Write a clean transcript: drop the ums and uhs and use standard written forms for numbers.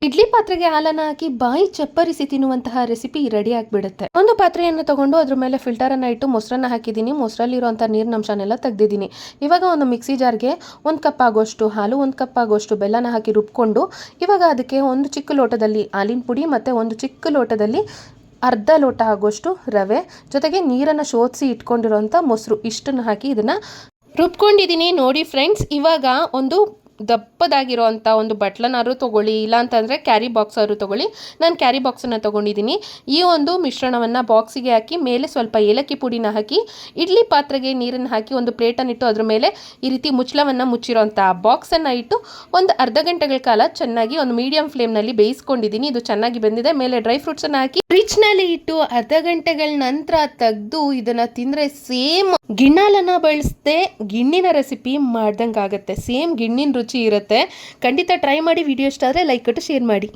ಇಡ್ಲಿ ಪಾತ್ರೆಗೆ ಹಾಲನ್ನ ಹಾಕಿ ಬಾಯಿ ಚಪ್ಪರಿಸಿ ತಿನ್ನುವಂತಹ ರೆಸಿಪಿ ರೆಡಿ ಆಗಿಬಿಡುತ್ತೆ. ಒಂದು ಪಾತ್ರೆಯನ್ನು ತಗೊಂಡು ಅದ್ರ ಮೇಲೆ ಫಿಲ್ಟರ್ ಅನ್ನ ಇಟ್ಟು ಮೊಸರನ್ನ ಹಾಕಿದ್ದೀನಿ. ಮೊಸರಲ್ಲಿರುವಂತಹ ನೀರಿನ ಅಂಶನೆಲ್ಲ ತೆಗೆದಿದ್ದೀನಿ. ಇವಾಗ ಒಂದು ಮಿಕ್ಸಿ ಜಾರ್ಗೆ 1 ಕಪ್ ಆಗೋಷ್ಟು ಹಾಲು, 1 ಕಪ್ ಆಗೋಷ್ಟು ಬೆಲ್ಲನ ಹಾಕಿ ರುಬ್ಕೊಂಡು, ಇವಾಗ ಅದಕ್ಕೆ ಒಂದು ಚಿಕ್ಕ ಲೋಟದಲ್ಲಿ ಹಾಲಿನ ಪುಡಿ ಮತ್ತೆ ಒಂದು ಚಿಕ್ಕ ಲೋಟದಲ್ಲಿ ಅರ್ಧ ಲೋಟ ಆಗೋಷ್ಟು ರವೆ, ಜೊತೆಗೆ ನೀರನ್ನು ಶೋಧಿಸಿ ಇಟ್ಕೊಂಡಿರೋಂಥ ಮೊಸರು ಇಷ್ಟನ್ನು ಹಾಕಿ ಇದನ್ನ ರುಬ್ಕೊಂಡಿದ್ದೀನಿ. ನೋಡಿ ಫ್ರೆಂಡ್ಸ್, ಇವಾಗ ಒಂದು ದಪ್ಪದಾಗಿರೋ ಅಂಥ ಒಂದು ಬಟ್ಲನಾರು ತೊಗೊಳ್ಳಿ, ಇಲ್ಲ ಅಂತಂದರೆ ಕ್ಯಾರಿ ಬಾಕ್ಸ್ ಆದ್ರು ತೊಗೊಳ್ಳಿ. ನಾನು ಕ್ಯಾರಿ ಬಾಕ್ಸನ್ನು ತೊಗೊಂಡಿದ್ದೀನಿ. ಈ ಒಂದು ಮಿಶ್ರಣವನ್ನು ಬಾಕ್ಸಿಗೆ ಹಾಕಿ ಮೇಲೆ ಸ್ವಲ್ಪ ಏಲಕ್ಕಿ ಪುಡಿನ ಹಾಕಿ ಇಡ್ಲಿ ಪಾತ್ರೆಗೆ ನೀರನ್ನು ಹಾಕಿ ಒಂದು ಪ್ಲೇಟನ್ನು ಇಟ್ಟು ಅದ್ರ ಮೇಲೆ ಈ ರೀತಿ ಮುಚ್ಚಳವನ್ನು ಮುಚ್ಚಿರೋಂಥ ಬಾಕ್ಸನ್ನು ಇಟ್ಟು ಒಂದು ಅರ್ಧ ಗಂಟೆಗಳ ಕಾಲ ಚೆನ್ನಾಗಿ ಒಂದು ಮೀಡಿಯಂ ಫ್ಲೇಮ್ನಲ್ಲಿ ಬೇಯಿಸ್ಕೊಂಡಿದ್ದೀನಿ. ಇದು ಚೆನ್ನಾಗಿ ಬೆಂದಿದೆ. ಮೇಲೆ ಡ್ರೈ ಫ್ರೂಟ್ಸನ್ನು ಹಾಕಿ ಫ್ರಿಡ್ಜ್ನಲ್ಲಿ ಇಟ್ಟು ಅರ್ಧ ಗಂಟೆಗಳ ನಂತರ ತೆಗೆದು ಇದನ್ನು ತಿಂದರೆ ಸೇಮ್ ಗಿಣ್ಣಾಲನ್ನು ಬಳಸದೆ ಗಿಣ್ಣಿನ ರೆಸಿಪಿ ಮಾಡ್ದಂಗೆ ಆಗುತ್ತೆ. ಸೇಮ್ ಗಿಣ್ಣಿನ ರುಚಿ ಇರುತ್ತೆ. ಖಂಡಿತ ಟ್ರೈ ಮಾಡಿ. ವಿಡಿಯೋ ಇಷ್ಟ ಆದರೆ ಲೈಕ್ ಕೊಟ್ಟು ಶೇರ್ ಮಾಡಿ.